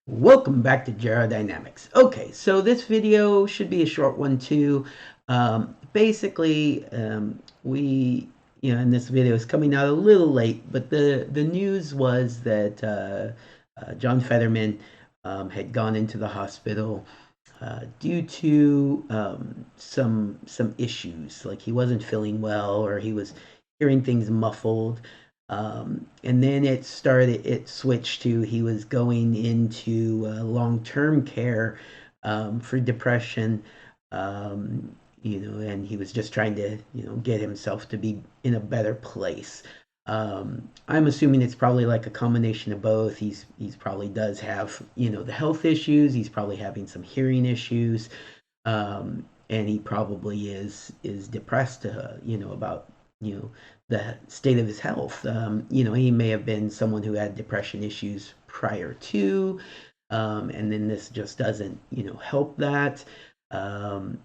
Welcome back to Dynamics. Okay, so this video should be a short one too. And this video is coming out a little late, but the news was that John Fetterman had gone into the hospital due to some issues, like he wasn't feeling well or he was hearing things muffled. And then it switched to he was going into long-term care for depression, and he was just trying to, get himself to be in a better place. I'm assuming it's probably like a combination of both. He's probably does have, the health issues. He's probably having some hearing issues, and he probably is depressed, about the state of his health. He may have been someone who had depression issues prior to, and then this just doesn't, help that.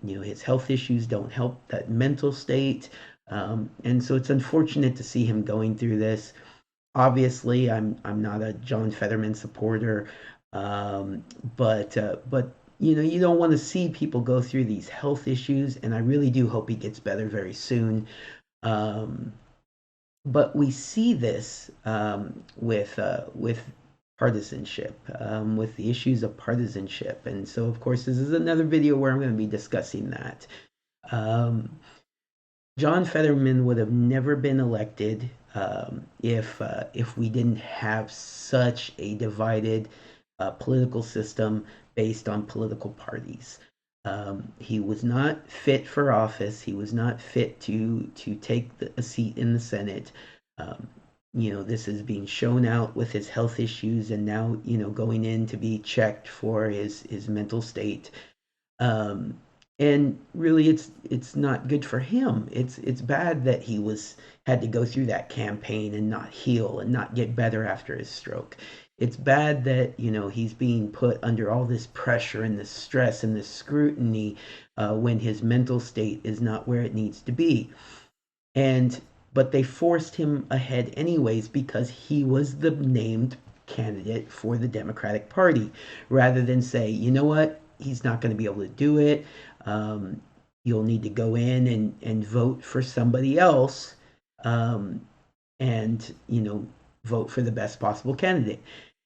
His health issues don't help that mental state. And so it's unfortunate to see him going through this. Obviously, I'm not a John Fetterman supporter, but you don't want to see people go through these health issues, and I really do hope he gets better very soon. Um, but we see this with partisanship, with the issues of partisanship, and so of course this is another video where I'm going to be discussing that. Um, John Fetterman would have never been elected if we didn't have such a divided political system based on political parties. He was not fit for office. He was not fit to take a seat in the Senate. Um, this is being shown out with his health issues, and now going in to be checked for his mental state. Um, and really, it's not good for him. It's bad that he had to go through that campaign and not heal and not get better after his stroke. It's bad that he's being put under all this pressure and this stress and this scrutiny when his mental state is not where it needs to be. And but they forced him ahead anyways because he was the named candidate for the Democratic Party, rather than say, you know what, he's not going to be able to do it. Um, you'll need to go in and vote for somebody else, um, and vote for the best possible candidate.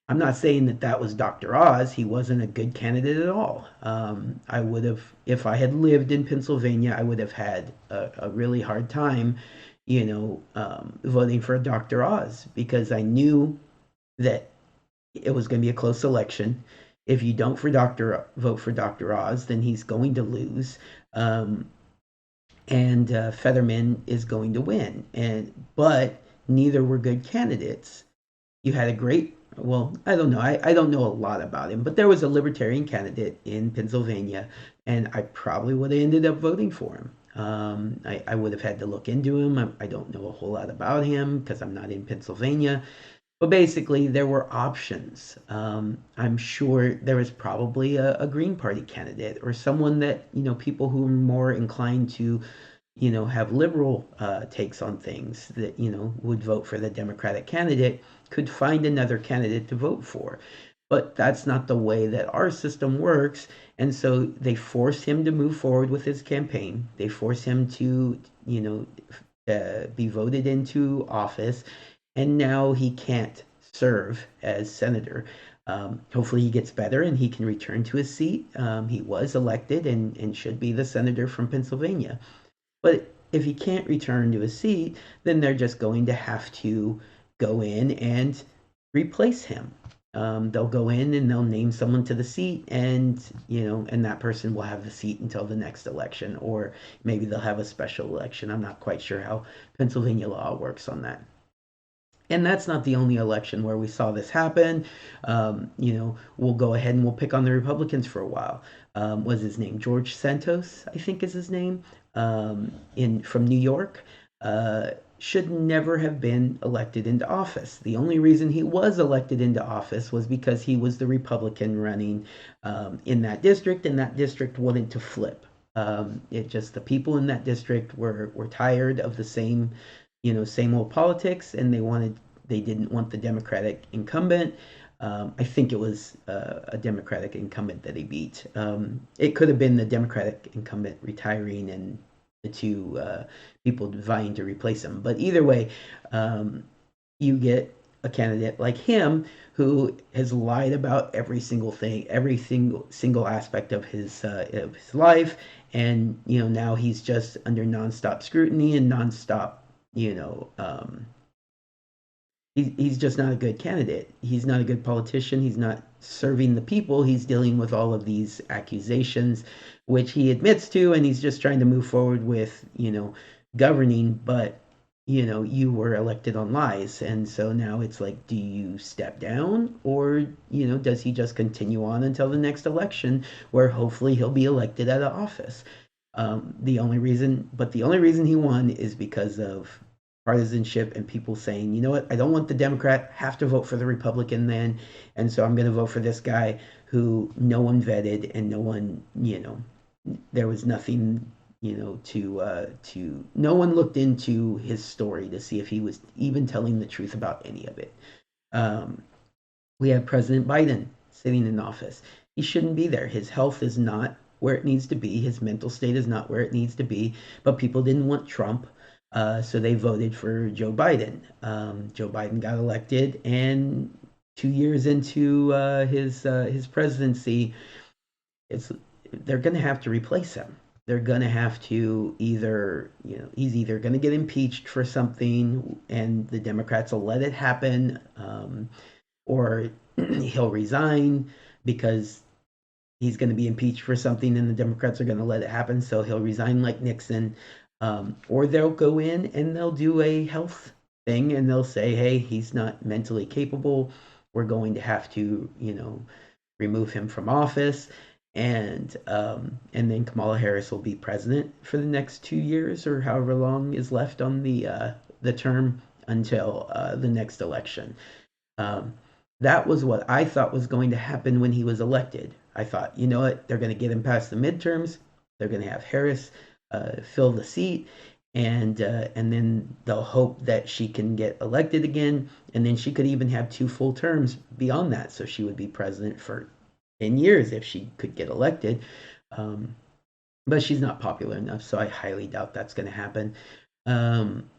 I'm not saying that that was Dr. Oz. He wasn't a good candidate at all. I would have, if I had lived in Pennsylvania, I would have had a really hard time, voting for Dr. Oz, because I knew that it was going to be a close election. If you don't vote for Dr. Oz, then he's going to lose, um, and Fetterman is going to win. But neither were good candidates. You had a great, well, I don't know, I don't know a lot about him, but there was a libertarian candidate in Pennsylvania, and I probably would have ended up voting for him. I would have had to look into him. I don't know a whole lot about him because I'm not in Pennsylvania. But basically, there were options. I'm sure there was probably a Green Party candidate or someone that, people who are more inclined to, have liberal takes on things that, would vote for the Democratic candidate could find another candidate to vote for. But that's not the way that our system works. And so they forced him to move forward with his campaign. They forced him to, be voted into office, and now he can't serve as senator. Hopefully, he gets better and he can return to his seat. He was elected and should be the senator from Pennsylvania. But if he can't return to his seat, then they're just going to have to go in and replace him. They'll go in and they'll name someone to the seat, and that person will have the seat until the next election, or maybe they'll have a special election. I'm not quite sure how Pennsylvania law works on that. And that's not the only election where we saw this happen. We'll go ahead and we'll pick on the Republicans for a while. Was his name George Santos? I think is his name. In from New York. Should never have been elected into office. The only reason he was elected into office was because he was the Republican running in that district, and that district wanted to flip. It just the people in that district were tired of the same old politics, and they didn't want the Democratic incumbent. I think it was a Democratic incumbent that he beat. It could have been the Democratic incumbent retiring and the two people vying to replace him. But either way, um, you get a candidate like him who has lied about every single thing, every single aspect of his life, and now he's just under nonstop scrutiny and nonstop, you know, he's just not a good candidate. He's not a good politician. He's not serving the people. He's dealing with all of these accusations, which he admits to, and he's just trying to move forward with, governing. But, you were elected on lies. And so now it's like, do you step down or, does he just continue on until the next election where hopefully he'll be elected out of office? The only reason he won is because of partisanship and people saying, you know what, I don't want the Democrat, have to vote for the Republican then, and so I'm going to vote for this guy who no one vetted and no one, there was nothing, to no one looked into his story to see if he was even telling the truth about any of it. Um, we have President Biden sitting in office. He shouldn't be there. His health is not where it needs to be. His mental state is not where it needs to be. But people didn't want Trump, so they voted for Joe Biden. Joe Biden got elected, and 2 years into his presidency, it's they're going to have to replace him. They're going to have to either, he's either going to get impeached for something, and the Democrats will let it happen, or he'll resign because he's going to be impeached for something and the Democrats are going to let it happen. So he'll resign like Nixon. Or they'll go in and they'll do a health thing and they'll say, hey, he's not mentally capable. We're going to have to, remove him from office. And then Kamala Harris will be president for the next 2 years or however long is left on the term until the next election. Um, that was what I thought was going to happen when he was elected. I thought, you know what, they're going to get him past the midterms. They're going to have Harris fill the seat, and then they'll hope that she can get elected again, and then she could even have two full terms beyond that. So she would be president for 10 years if she could get elected. Um, but she's not popular enough, so I highly doubt that's going to happen. Um,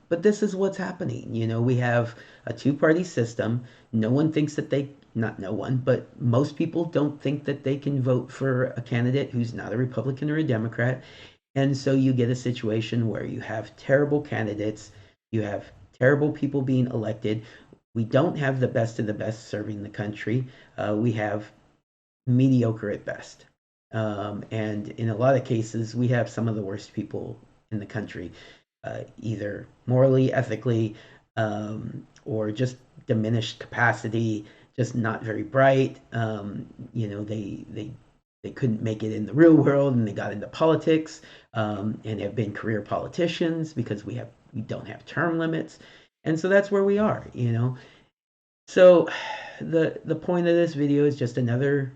but this is what's happening. We have a two-party system. No one thinks that not no one, but most people don't think that they can vote for a candidate who's not a Republican or a Democrat. And so you get a situation where you have terrible candidates, you have terrible people being elected. We don't have the best of the best serving the country. We have mediocre at best. And in a lot of cases, we have some of the worst people in the country, either morally, ethically, or just diminished capacity, just not very bright. They couldn't make it in the real world, and they got into politics, and have been career politicians because we don't have term limits, and so that's where we are. So the point of this video is just another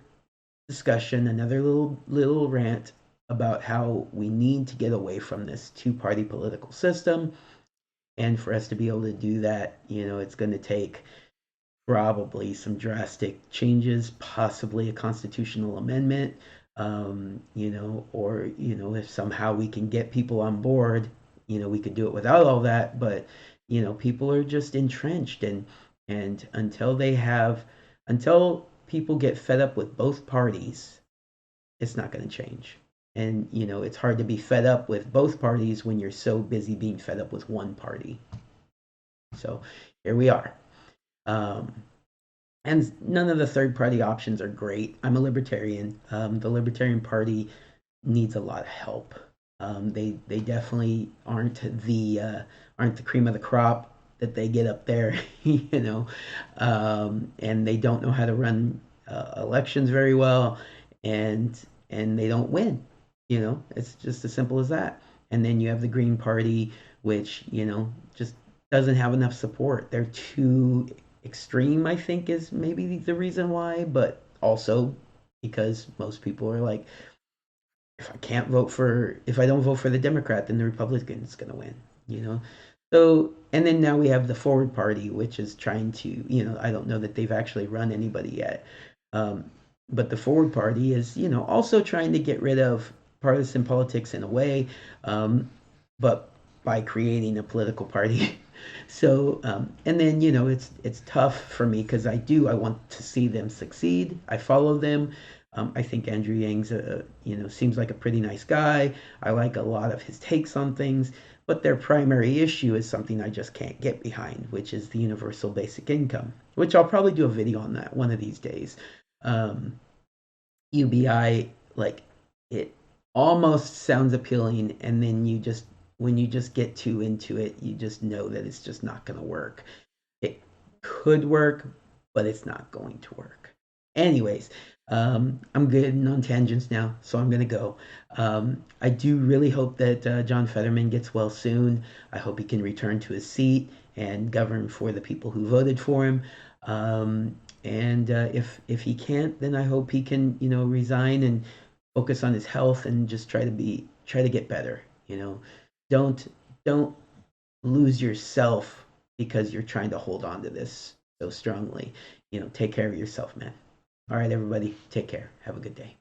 discussion, another little rant about how we need to get away from this two-party political system. And for us to be able to do that, it's going to take probably some drastic changes, possibly a constitutional amendment, or, if somehow we can get people on board, we could do it without all that. But, people are just entrenched, and until people get fed up with both parties, it's not going to change. And, it's hard to be fed up with both parties when you're so busy being fed up with one party. So here we are. And none of the third party options are great. I'm a libertarian. The Libertarian Party needs a lot of help. They definitely aren't the cream of the crop that they get up there, and they don't know how to run elections very well, and they don't win. It's just as simple as that. And then you have the Green Party, which just doesn't have enough support. They're too extreme, I think, is maybe the reason why, but also because most people are like, if I don't vote for the Democrat, then the Republican's going to win. So, and then now we have the Forward Party, which is trying to, I don't know that they've actually run anybody yet. Um, but the Forward Party is, also trying to get rid of partisan politics in a way, um, but by creating a political party. So, and then, it's tough for me because I want to see them succeed. I follow them. I think Andrew Yang's, seems like a pretty nice guy. I like a lot of his takes on things, but their primary issue is something I just can't get behind, which is the universal basic income, which I'll probably do a video on that one of these days. Um, UBI, like, it almost sounds appealing, and then when you just get too into it, you just know that it's just not going to work. It could work, but it's not going to work. Anyways, I'm getting on tangents now, so I'm gonna go. I do really hope that John Fetterman gets well soon. I hope he can return to his seat and govern for the people who voted for him. And if he can't, then I hope he can, resign and focus on his health and just try to get better. Don't don't lose yourself because you're trying to hold on to this so strongly. Take care of yourself, man. All right, everybody, take care. Have a good day.